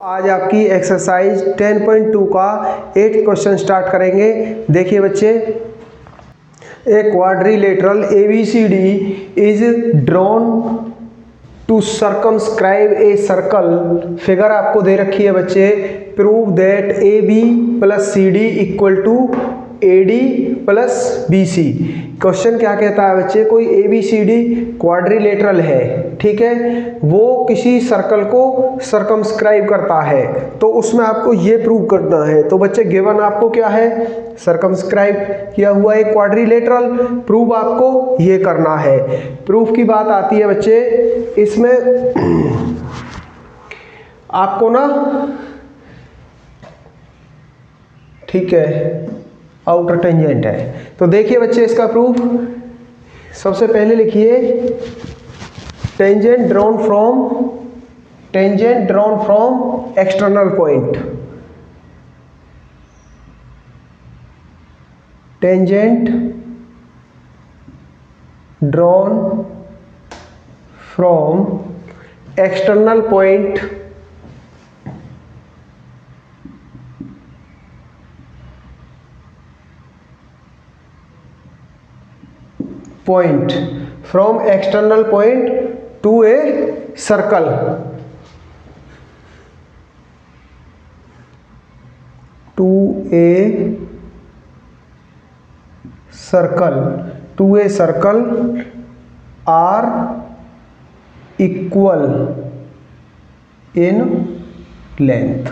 आज आपकी एक्सरसाइज 10.2 का 8th क्वेश्चन स्टार्ट करेंगे। देखिए बच्चे, a quadrilateral ABCD is drawn to circumscribe a circle. Figure आपको दे रखी है बच्चे। Prove that AB plus CD equal to AD plus BC। Question क्या कहता है बच्चे, कोई ABCD क्वाड्रिलेटरल है, ठीक है, वो किसी सर्कल को सर्कमस्क्राइब करता है, तो उसमें आपको ये प्रूव करना है। तो बच्चे गिवन आपको क्या है, सर्कमस्क्राइब किया हुआ एक क्वाड्रिलेटरल, प्रूव आपको ये करना है। प्रूफ की बात आती है बच्चे, इसमें आपको ना, ठीक है, आउटर टेंजेंट है। तो देखिए बच्चे इसका प्रूफ, सबसे पहले लिखिए tangent drawn from external point. Tangent drawn from external point from external point to a circle। are equal in length।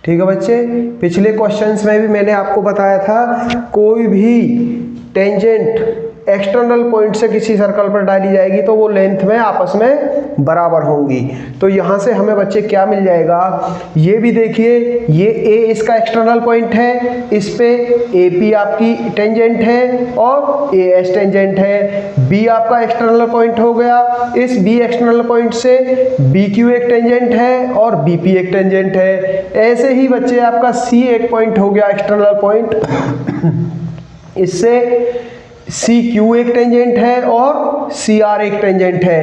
ठीक है बच्चे, पिछले क्वेश्चंस में भी मैंने आपको बताया था, कोई भी टेंजेंट एक्सटर्नल पॉइंट से किसी सर्कल पर डाली जाएगी तो वो लेंथ में आपस में बराबर होंगी। तो यहाँ से हमें बच्चे क्या मिल जाएगा, ये भी देखिए, ये A इसका एक्सटर्नल पॉइंट है, इस पे AP आपकी टेंजेंट है और AS टेंजेंट है। B आपका एक्सटर्नल पॉइंट हो गया, इस B एक्सटर्नल पॉइंट से BQ एक टेंजेंट है और BP एक टेंजेंट है। ऐसे ही बच्चे आपका C एक पॉइंट हो गया एक्सटर्नल पॉइंट, इससे CQ एक टेंजेंट है और CR एक टेंजेंट है।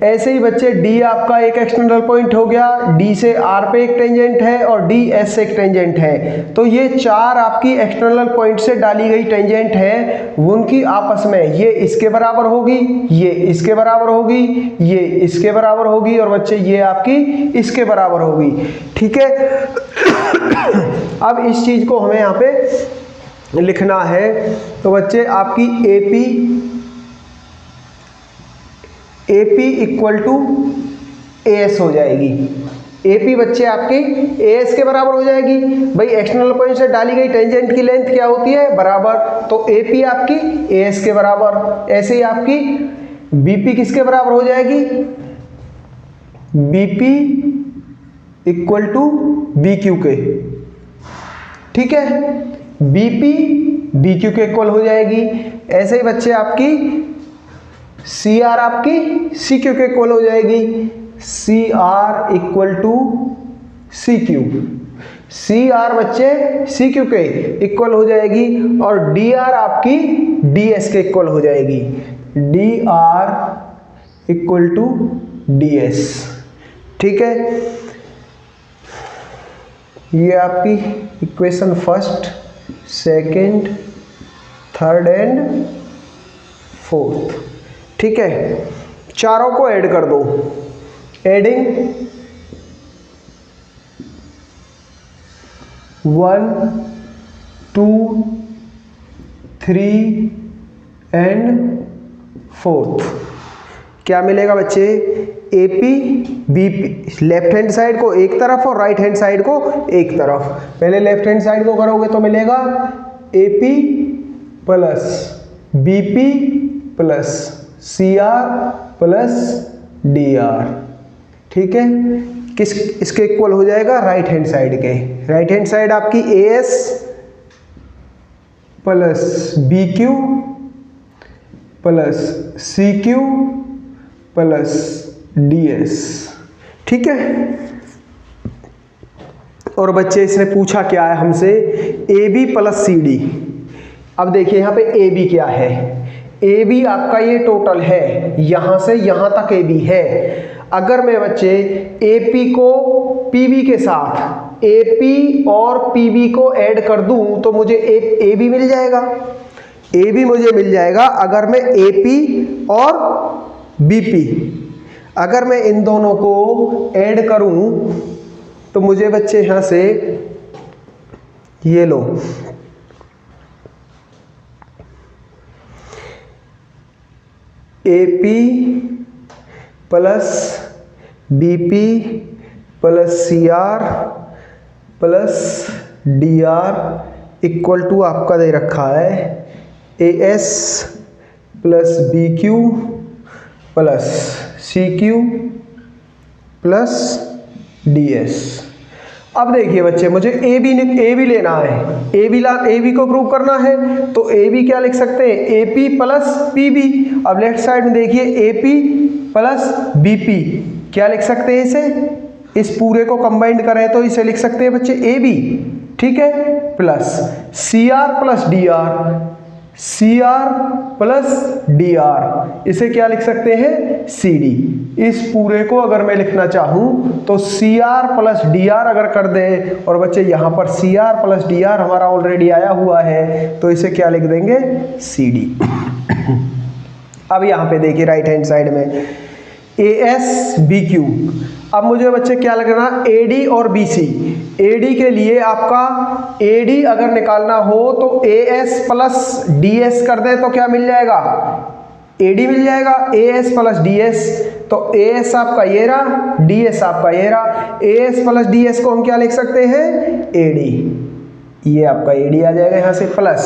ऐसे ही बच्चे D आपका एक एक्सटर्नल पॉइंट हो गया, D से R पे एक टेंजेंट है और DS एक टेंजेंट है। तो ये चार आपकी एक्सटर्नल पॉइंट से डाली गई टेंजेंट है, उनकी आपस में ये इसके बराबर होगी, ये इसके बराबर होगी, ये इसके बराबर होगी और बच्चे ये आपकी इसके बराबर होगी। ठीक है, अब इस चीज को हमें यहाँ पे लिखना है। तो बच्चे आपकी AP इक्वल टू AS हो जाएगी। AP बच्चे आपकी AS के बराबर हो जाएगी। भाई एक्सटर्नल पॉइंट से डाली गई टेंजेंट की लेंथ क्या होती है, बराबर, तो AP आपकी AS के बराबर। ऐसे ही आपकी BP किसके बराबर हो जाएगी, BP इक्वल टू BQ के। ठीक है, BP BQ के इक्वल हो जाएगी। ऐसे ही बच्चे आपकी CR आपकी CQ के इक्वल हो जाएगी। CR equal to CQ, CR बच्चे CQ के इक्वल हो जाएगी और DR आपकी DS के इक्वल हो जाएगी। DR equal to DS। ठीक है, ये आपकी equation first, second, third and fourth. ठीक है, चारों को ऐड कर दो। एडिंग 1 2 3 एंड फोर्थ, क्या मिलेगा बच्चे, AP BP, left hand side को एक तरफ और राइट हैंड साइड को एक तरफ। पहले लेफ्ट हैंड साइड को करोगे तो मिलेगा AP plus BP plus CR plus DR। ठीक है, किस इसके इक्वल हो जाएगा, राइट हैंड साइड के। राइट हैंड साइड आपकी AS plus BQ plus CQ plus DS। ठीक है, और बच्चे इसने पूछा क्या है हमसे, AB प्लस CD। अब देखिए यहाँ पे AB क्या है, AB आपका ये टोटल है, यहां से यहां तक AB है। अगर मैं बच्चे AP को PB के साथ, AP और PB को ऐड कर दूं तो मुझे AB मिल जाएगा, AB मुझे मिल जाएगा अगर मैं AP और BP, अगर मैं इन दोनों को ऐड करूं तो मुझे बच्चे यहां से ये लो, AP plus BP plus CR plus DR equal to आपका दे रखा है AS plus BQ plus CQ plus DS। अब देखिए बच्चे, मुझे AB लेना है, AB को प्रूव करना है, तो AB क्या लिख सकते हैं, AP प्लस PB। अब लेफ्ट साइड में देखिए AP प्लस BP, क्या लिख सकते हैं इसे, इस पूरे को कंबाइंड करें तो इसे लिख सकते हैं बच्चे AB, ठीक है, प्लस CR प्लस DR, इसे क्या लिख सकते हैं CD। इस पूरे को अगर मैं लिखना चाहूं तो CR प्लस DR अगर कर दें, और बच्चे यहां पर CR प्लस DR हमारा ऑलरेडी आया हुआ है तो इसे क्या लिख देंगे CD। अब यहां पे देखिए राइट हैंड साइड में ASBQ। अब मुझे बच्चे क्या लगना, AD और BC। AD के लिए आपका AD अगर निकालना हो तो AS प्लस DS कर दे तो क्या मिल जाएगा, AD मिल जाएगा, AS प्लस DS, तो AS आपका ये रहा, DS आपका ये रहा, AS प्लस DS को हम क्या लिख सकते हैं AD, ये आपका AD आ जाएगा यहाँ से, प्लस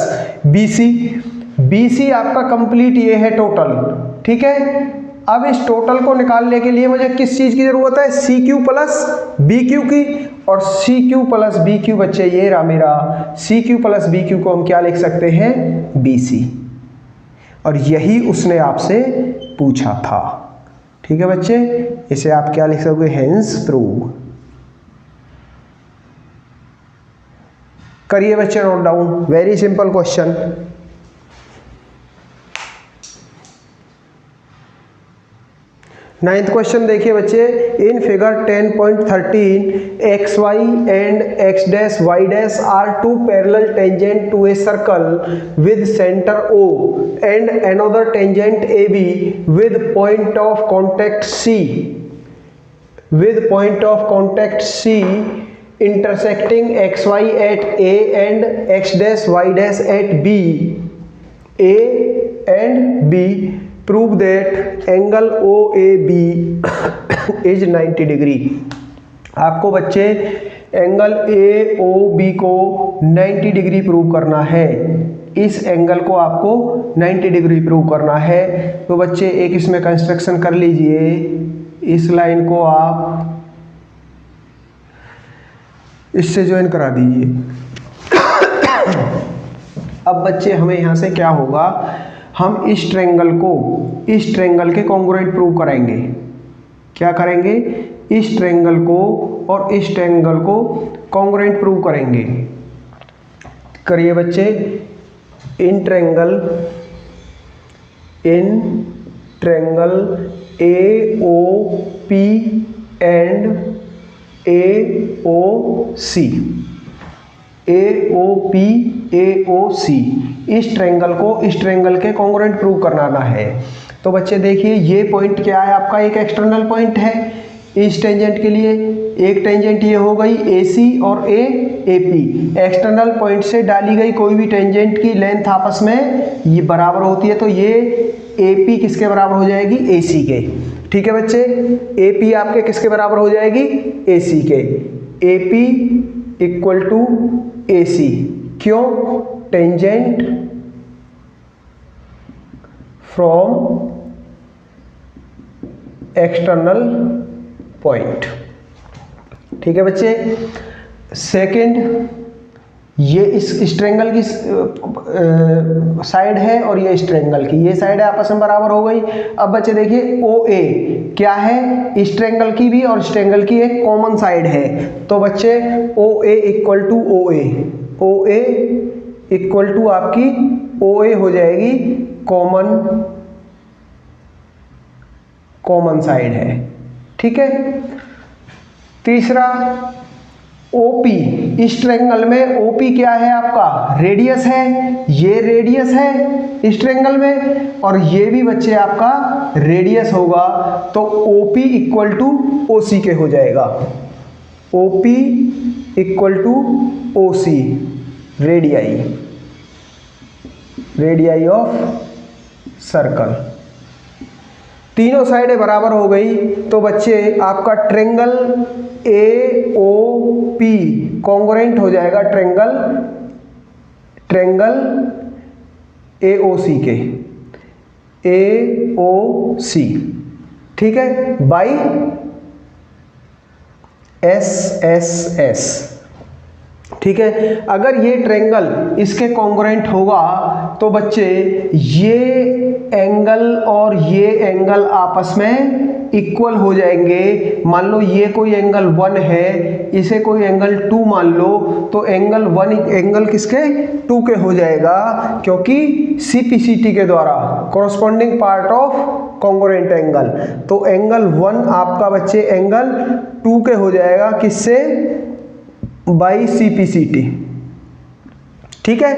BC आपका कंप्लीट ये है टोटल, ठीक है। अब इस टोटल को निकालने के लिए मुझे किस चीज की जरूरत है, CQ प्लस BQ की, और CQ प्लस BQ बच्चे ये रहा मेरा, CQ प्लस BQ को हम क्या लिख सकते हैं BC, और यही उसने आपसे पूछा था, ठीक है बच्चे। इसे आप क्या लिख सकते, हेंस प्रूव। करिए बच्चे note down, very simple question. Ninth question देखिए बच्चे, in figure 10.13 XY and X dash Y dash are two parallel tangent to a circle with centre O and another tangent AB with point of contact C intersecting XY at A and X dash Y dash at B, A and B, prove that angle OAB is 90 degree. आपको बच्चे angle AOB को 90 degree prove करना है, इस angle को आपको 90 degree prove करना है। तो बच्चे एक इसमें कंस्ट्रक्शन कर लीजिए, इस लाइन को आप इससे ज्वाइन करा दीजिए। अब बच्चे हमें यहाँ से क्या होगा, हम इस ट्रायंगल के कॉन्ग्रुएंट प्रूव करेंगे। क्या करेंगे, इस ट्रायंगल को और इस ट्रायंगल को कॉन्ग्रुएंट प्रूव करेंगे। करिए बच्चे, in triangle AOP and AOC, इस ट्रायंगल को इस ट्रायंगल के कॉन्ग्रुएंट प्रूव कराना है। तो बच्चे देखिए ये पॉइंट क्या है, आपका एक एक्सटर्नल पॉइंट है इस टेंजेंट के लिए, एक टेंजेंट ये हो गई AC और AP। एक्सटर्नल पॉइंट से डाली गई कोई भी टेंजेंट की लेंथ आपस में ये बराबर होती है, तो ये AP किसके बराबर हो जाएगी, AC के, ठीक है बच्चे। AP आपके किसके बराबर हो जाएगी, AC के, AP इक्वल टू AC, क्यों, टेंजेंट फ्रॉम एक्सटर्नल पॉइंट, ठीक है बच्चे। सेकंड, ये इस ट्रायंगल की साइड है और ये इस ट्रायंगल की ये साइड है, आपस में बराबर हो गई। अब बच्चे देखिए OA क्या है, इस ट्रायंगल की भी और इस ट्रायंगल की एक कॉमन साइड है, तो बच्चे OA equal to OA equal to आपकी OA हो जाएगी कॉमन साइड है, ठीक है। तीसरा ओपी, इस ट्रायंगल में ओपी क्या है आपका, रेडियस है, ये रेडियस है इस ट्रायंगल में, और ये भी बच्चे आपका रेडियस होगा, तो ओपी इक्वल टू ओसी के हो जाएगा। OP equal to OC, radii, radii of circle. तीनों साइडें बराबर हो गई तो बच्चे आपका triangle A O P congruent हो जाएगा ट्रायंगल ए ओ सी के, ए ओ सी, ठीक है, बाई एस एस एस, ठीक है। अगर ये ट्रायंगल इसके कॉन्ग्रुएंट होगा तो बच्चे ये एंगल और ये एंगल आपस में इक्वल हो जाएंगे। मान लो ये कोई एंगल 1 है, इसे कोई एंगल 2 मान लो, तो एंगल 1 एंगल किसके 2 के हो जाएगा, क्योंकि CPCT के द्वारा corresponding part of congruent angle. तो एंगल 1 आपका बच्चे एंगल 2 के हो जाएगा, किससे, बाई CPCT, ठीक है।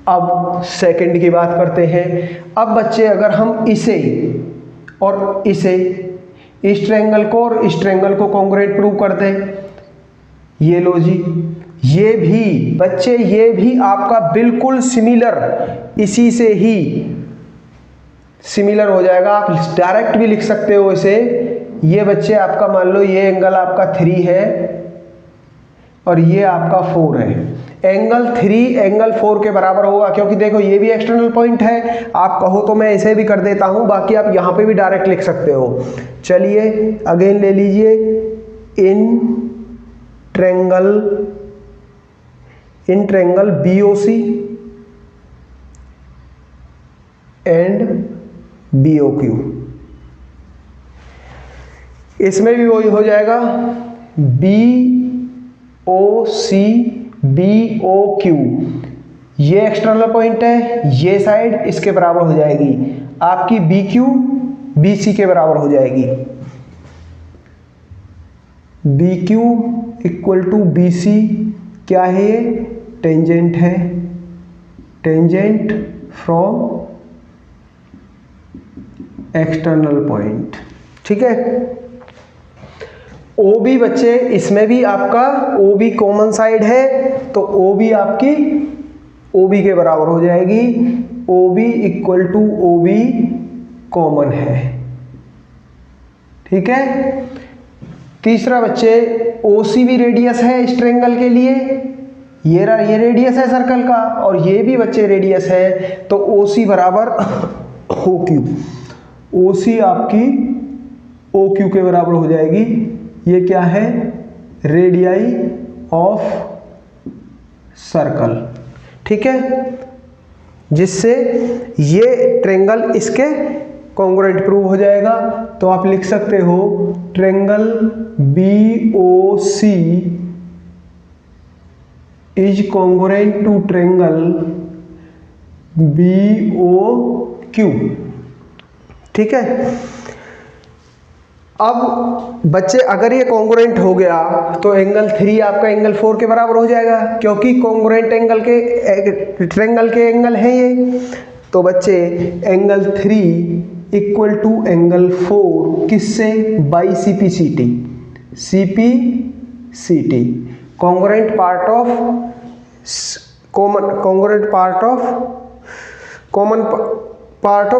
अब सेकंड की बात करते हैं। अब बच्चे अगर हम इसे और इसे, इस ट्रायंगल को और इस ट्रायंगल को कॉन्ग्रुएंट प्रूव कर दें, ये लो जी, ये भी बच्चे ये भी आपका बिल्कुल सिमिलर, इसी से ही सिमिलर हो जाएगा। आप डायरेक्ट भी लिख सकते हो इसे। ये बच्चे आपका मान लो ये एंगल आपका 3 है और ये आपका 4 है। एंगल 3 एंगल 4 के बराबर होगा, क्योंकि देखो ये भी एक्सटर्नल पॉइंट है। आप कहो तो मैं इसे भी कर देता हूं, बाकी आप यहां पे भी डायरेक्ट लिख सकते हो। चलिए अगेन ले लीजिए, in triangle BOC and BOQ, इसमें भी वही हो जाएगा, BOC BOQ, ये एक्सटर्नल पॉइंट है, ये साइड इसके बराबर हो जाएगी, आपकी BQ BC के बराबर हो जाएगी। BQ इक्वल टू BC क्या है, ये टेंजेंट है, टेंजेंट फ्रॉम एक्सटर्नल पॉइंट, ठीक है। OB बच्चे, इसमें भी आपका OB कॉमन साइड है, तो OB आपकी OB के बराबर हो जाएगी। OB equal to OB common है, ठीक है। तीसरा बच्चे, OC भी रेडियस है इस ट्रायंगल के लिए, ये रेडियस है सर्कल का, और ये भी बच्चे रेडियस है, तो OC बराबर OQ, OC आपकी OQ के बराबर हो जाएगी। ये क्या है, रेडियाई ऑफ सर्कल, ठीक है, जिससे ये ट्रायंगल इसके कॉन्ग्रुएंट प्रूव हो जाएगा। तो आप लिख सकते हो triangle BOC is congruent to triangle BOQ, ठीक है। अब बच्चे अगर ये कॉन्ग्रुएंट हो गया तो एंगल 3 आपका एंगल 4 के बराबर हो जाएगा, क्योंकि कॉन्ग्रुएंट एंगल के ट्रायंगल के एंगल है ये। तो बच्चे एंगल 3 इक्वल टू एंगल 4 किससे, by CPCT, CPCT congruent part of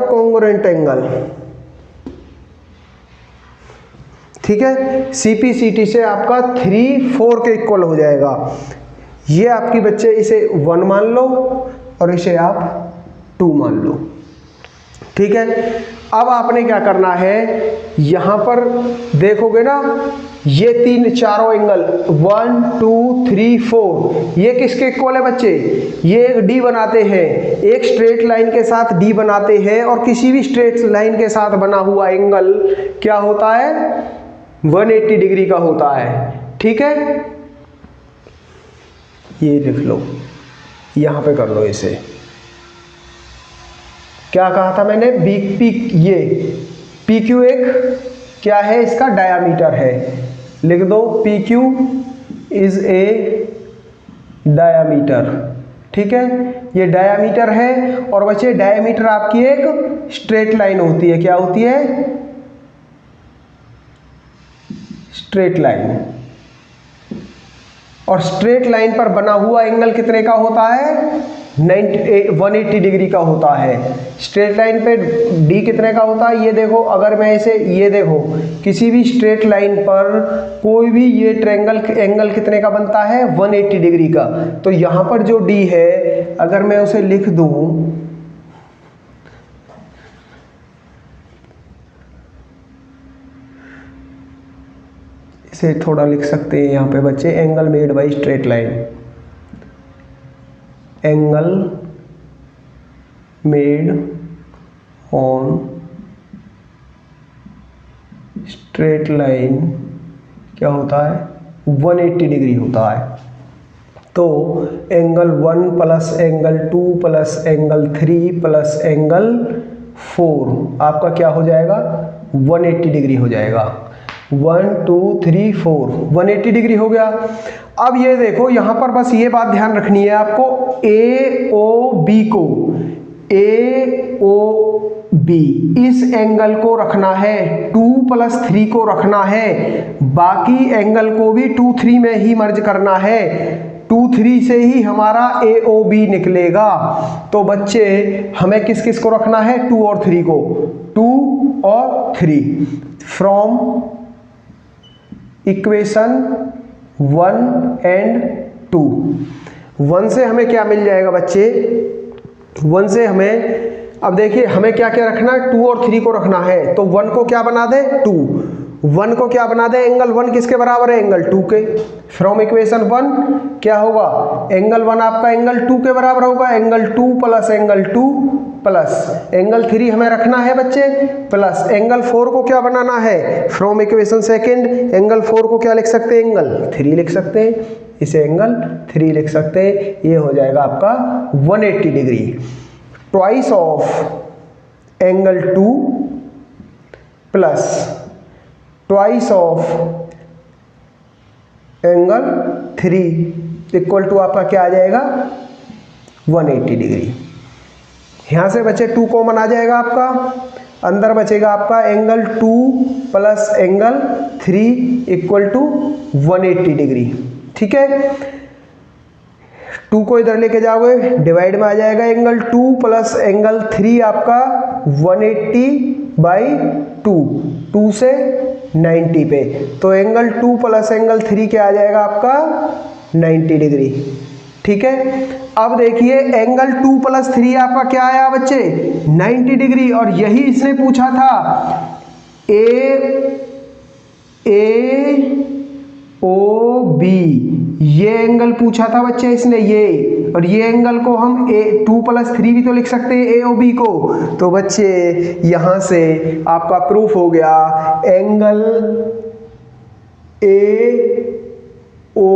congruent angle, ठीक है। CPCT से आपका 3 4 के इक्वल हो जाएगा। ये आपकी बच्चे इसे 1 मान लो और इसे आप 2 मान लो, ठीक है। अब आपने क्या करना है, यहां पर देखोगे ना, ये 3 चारों एंगल 1 2 3 4 ये किसके इक्वल है बच्चे, ये एक D बनाते हैं, एक स्ट्रेट लाइन के साथ D बनाते हैं, और किसी भी स्ट्रेट लाइन के साथ बना हुआ एंगल क्या होता है, 180 डिग्री का होता है, ठीक है। ये लिख लो, यहां पे कर लो इसे। क्या कहा था मैंने, ये PQ एक क्या है, इसका डायामीटर है। लिख दो P Q is a diameter. ठीक है, ये डायामीटर है। और बच्चे डायामीटर आपकी एक स्ट्रेट लाइन होती है। क्या होती है? Straight line. और स्ट्रेट लाइन पर बना हुआ एंगल कितने का होता है? 180 डिग्री का होता है। स्ट्रेट लाइन पे डी कितने का होता है? ये देखो, अगर मैं इसे, ये देखो, किसी भी स्ट्रेट लाइन पर कोई भी ये ट्रायंगल एंगल कितने का बनता है? 180 डिग्री का। तो यहाँ पर जो डी है, अगर मैं उसे लिख दूं, इसे थोड़ा लिख सकते हैं यहाँ पे बच्चे, angle made by straight line, angle made on straight line क्या होता है? 180 डिग्री होता है। तो angle 1 plus angle 2 plus angle 3 plus angle 4 आपका क्या हो जाएगा? 180 डिग्री हो जाएगा। 1 2 3 4 180 डिग्री हो गया। अब ये देखो, यहां पर बस ये बात ध्यान रखनी है आपको, ए ओ बी को, ए ओ बी इस एंगल को रखना है 2 प्लस 3 को रखना है, बाकी एंगल को भी 2 3 में ही मर्ज करना है। 2 3 से ही हमारा ए ओ बी निकलेगा। तो बच्चे हमें किस किस को रखना है? 2 और 3 को, 2 और 3 फ्रॉम इक्वेशन 1 एंड 2। 1 से हमें क्या मिल जाएगा बच्चे? 1 से हमें, अब देखिए हमें क्या क्या रखना है? 2 और 3 को रखना है। तो 1 को क्या बना दे? 2। 1 को क्या बना दे? एंगल 1 किसके बराबर है? एंगल 2 के। फ्रॉम इक्वेशन 1 क्या होगा? एंगल 1 आपका एंगल 2 के बराबर होगा। Angle 2 plus angle 2 plus angle 3 हमें रखना है बच्चे, प्लस एंगल 4 को क्या बनाना है? फ्रॉम इक्वेशन सेकंड एंगल 4 को क्या लिख सकते हैं? एंगल 3 लिख सकते हैं। इसे एंगल 3 लिख सकते हैं। ये हो जाएगा आपका 180 degree. Twice of angle 2 plus twice of angle 3 equal to आपका क्या आ जाएगा? 180 डिग्री। यहां से बचे 2 कॉमन आ जाएगा आपका, अंदर बचेगा आपका angle 2 plus angle 3 equal to 180 degree. ठीक है, 2 को इधर लेके जाओगे, डिवाइड में आ जाएगा एंगल 2 प्लस एंगल 3 आपका 180 बाई 2, 2 से 90 पे। तो एंगल 2 प्लस एंगल 3 क्या आ जाएगा आपका? 90 डिग्री। ठीक है, अब देखिए एंगल 2 प्लस 3 आपका क्या आया बच्चे? 90 डिग्री। और यही इसने पूछा था, ए ओ बी, ये एंगल पूछा था बच्चे इसने, ये। और ये एंगल को हम 2 प्लस 3 भी तो लिख सकते हैं ए ओ बी को। तो बच्चे यहां से आपका प्रूफ हो गया, angle A O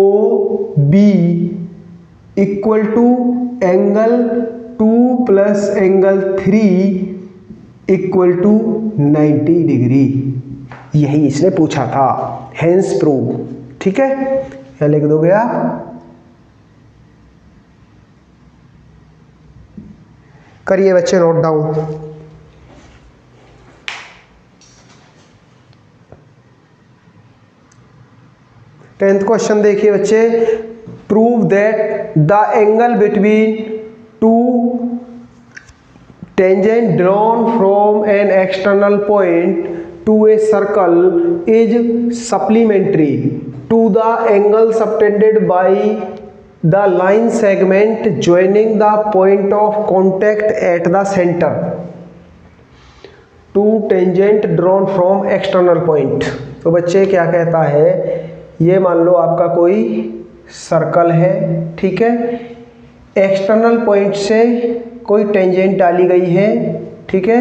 B equal to angle 2 plus angle 3 equal to 90 degree. यही इसने पूछा था, हेंस प्रूव। ठीक है, यहां लिख दोगे आप। करिए बच्चे नोट डाउन। टेंथ क्वेश्चन देखिए बच्चे, prove that the angle between two tangent drawn from an external point to a circle is supplementary to the angle subtended by the line segment joining the point of contact at the center. Two tangent drawn from external point. तो बच्चे क्या कहता है, ये मान लो आपका कोई circle है, ठीक है, एक्सटर्नल पॉइंट से कोई टेंजेंट डाली गई है, ठीक है,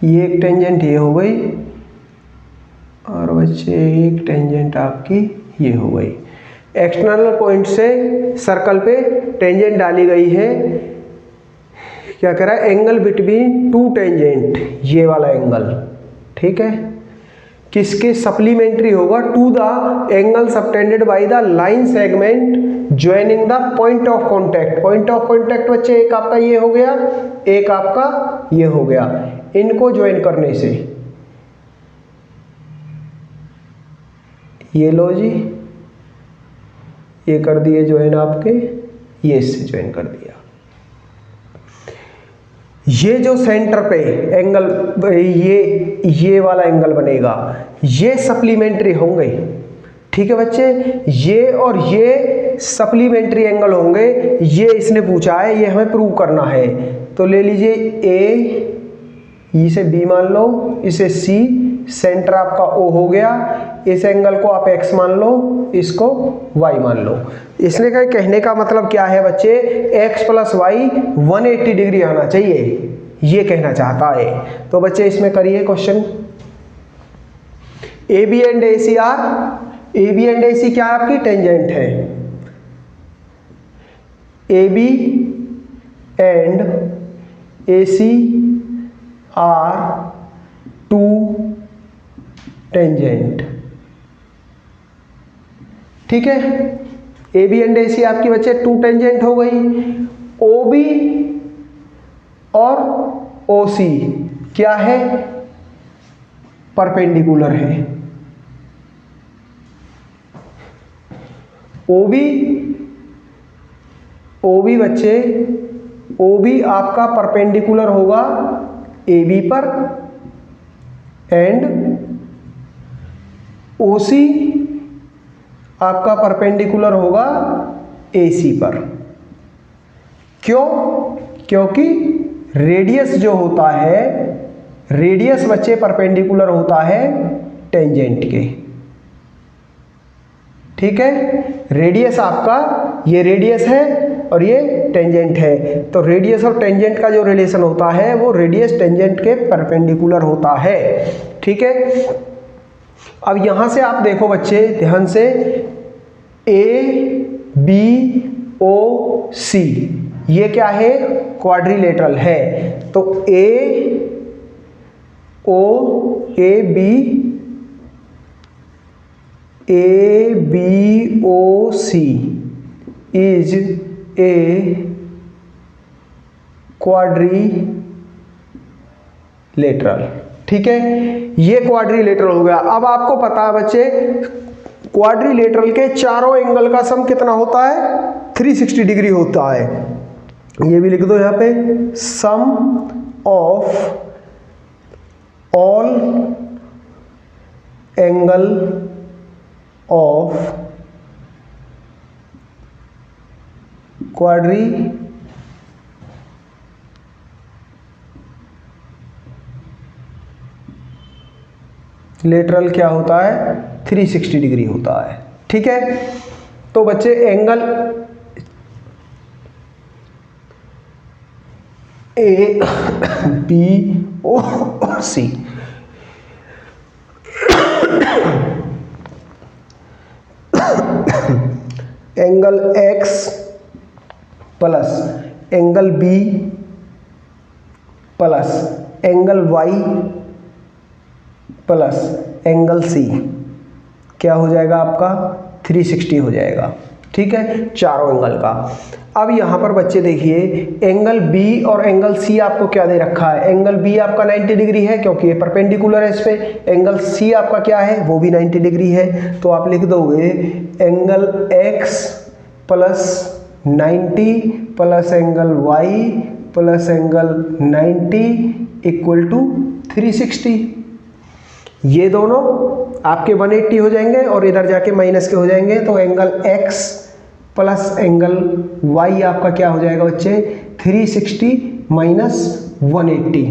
ये एक टेंजेंट ये हो गई और बच्चे एक टेंजेंट आपकी ये हो गई। एक्सटर्नल पॉइंट से सर्कल पे टेंजेंट डाली गई है। क्या कह रहा है, एंगल बिटवीन टू टेंजेंट, ये वाला एंगल, ठीक है, किसके सप्लीमेंट्री होगा, to the angle subtended by the line segment joining the point of contact. Point of contact बच्चे एक आपका ये हो गया, एक आपका ये हो गया, इनको ज्वाइन करने से, ये लो जी, ये कर दिए ज्वाइन आपके, ये इससे ज्वाइन कर दिया। ये जो सेंटर पे एंगल, ये वाला एंगल बनेगा, ये सप्लीमेंट्री होंगे, ठीक है बच्चे, ये और ये सप्लीमेंट्री एंगल होंगे। ये इसने पूछा है, ये हमें प्रूव करना है। तो ले लीजिए ए, इसे बी मान लो, इसे सी, सेंटर आपका ओ हो गया, इस एंगल को आप एक्स मान लो, इसको वाई मान लो। इसने का कहने का मतलब क्या है बच्चे, एक्स प्लस वाई 180 डिग्री आना चाहिए, ये कहना चाहता है। तो बच्चे इसमें करिए question. A B and A C are, A B and A C क्या है, आपकी टेंजेंट है। A B and A C are two tangent, ठीक है। ए बी एंड ए सी आपकी बच्चे टू टेंजेंट हो गई। ओ बी और ओ सी क्या है, परपेंडिकुलर है। ओ बी बच्चे, ओ बी आपका परपेंडिकुलर होगा ए बी पर, एंड ओ सी आपका परपेंडिकुलर होगा ए सी पर। क्यों, क्योंकि रेडियस जो होता है, रेडियस बच्चे परपेंडिकुलर होता है टेंजेंट के, ठीक है। रेडियस आपका, ये रेडियस है और ये टेंजेंट है, तो रेडियस और टेंजेंट का जो रिलेशन होता है वो रेडियस टेंजेंट के परपेंडिकुलर होता है, ठीक है। अब यहां से आप देखो बच्चे ध्यान से, ए बी ओ सी ये क्या है, क्वाड्रिलेटरल है। तो A B O C is a quadrilateral, ठीक है, ये क्वाड्रिलेटरल हो गया। अब आपको पता है बच्चे, क्वाड्रिलेटरल के चारों एंगल का सम कितना होता है, 360 डिग्री होता है। ये भी लिख दो यहां पे, sum of all angle of quadrilateral क्या होता है, 360 डिग्री होता है, ठीक है। तो बच्चे angle A B O C, angle X plus angle B plus angle Y plus angle C क्या हो जाएगा आपका, 360 हो जाएगा, ठीक है, चारों एंगल का। अब यहाँ पर बच्चे देखिए, एंगल बी और एंगल सी आपको क्या दे रखा है, एंगल बी आपका 90 डिग्री है क्योंकि ये परपेंडिकुलर है इस पे, एंगल सी आपका क्या है, वो भी 90 डिग्री है। तो आप लिख दोगे angle X plus 90 plus angle Y plus angle 90 equal to 360। ये दोनों आपके 180 हो जाएंगे और इधर जाके माइनस के हो जाएंगे, तो angle x plus angle y आपका क्या हो जाएगा बच्चे, 360 माइनस 180।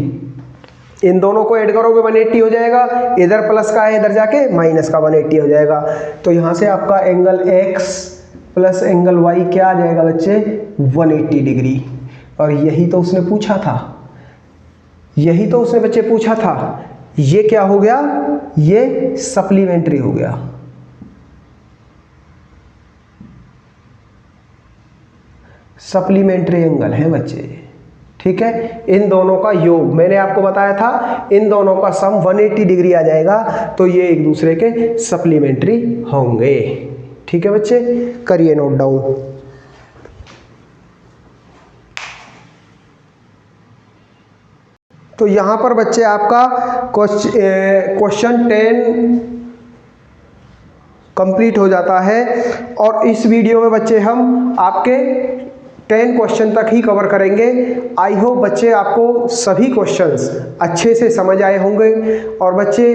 इन दोनों को ऐड करोगे 180 हो जाएगा, इधर प्लस का है इधर जाके माइनस का 180 हो जाएगा। तो यहाँ से आपका angle x plus angle y क्या आ जाएगा बच्चे, 180 डिग्री। और यही तो उसने पूछा था, यही तो उसने बच्चे पूछा था। ये क्या हो गया, ये सप्लीमेंट्री हो गया, सप्लीमेंट्री एंगल हैं बच्चे, ठीक है। इन दोनों का योग मैंने आपको बताया था, इन दोनों का सम 180 डिग्री आ जाएगा, तो ये एक दूसरे के सप्लीमेंट्री होंगे, ठीक है बच्चे। करिए नोट डाउन। तो यहां पर बच्चे आपका क्वेश्चन 10 कंप्लीट हो जाता है, और इस वीडियो में बच्चे हम आपके 10 क्वेश्चन तक ही कवर करेंगे। आई होप बच्चे आपको सभी क्वेश्चंस अच्छे से समझ आए होंगे। और बच्चे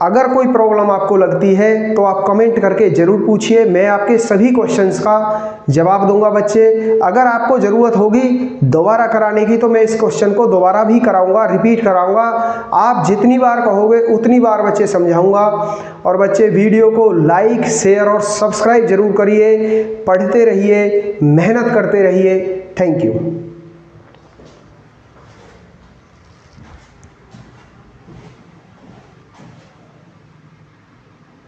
अगर कोई प्रॉब्लम आपको लगती है तो आप कमेंट करके ज़रूर पूछिए, मैं आपके सभी क्वेश्चंस का जवाब दूंगा बच्चे। अगर आपको ज़रूरत होगी दोबारा कराने की तो मैं इस क्वेश्चन को दोबारा भी कराऊंगा, रिपीट कराऊंगा। आप जितनी बार कहोगे उतनी बार बच्चे समझाऊंगा। और बच्चे वीडियो को लाइक, शेयर और सब्सक्राइब जरूर करिए, पढ़ते रहिए, मेहनत करते रहिए। Thank you.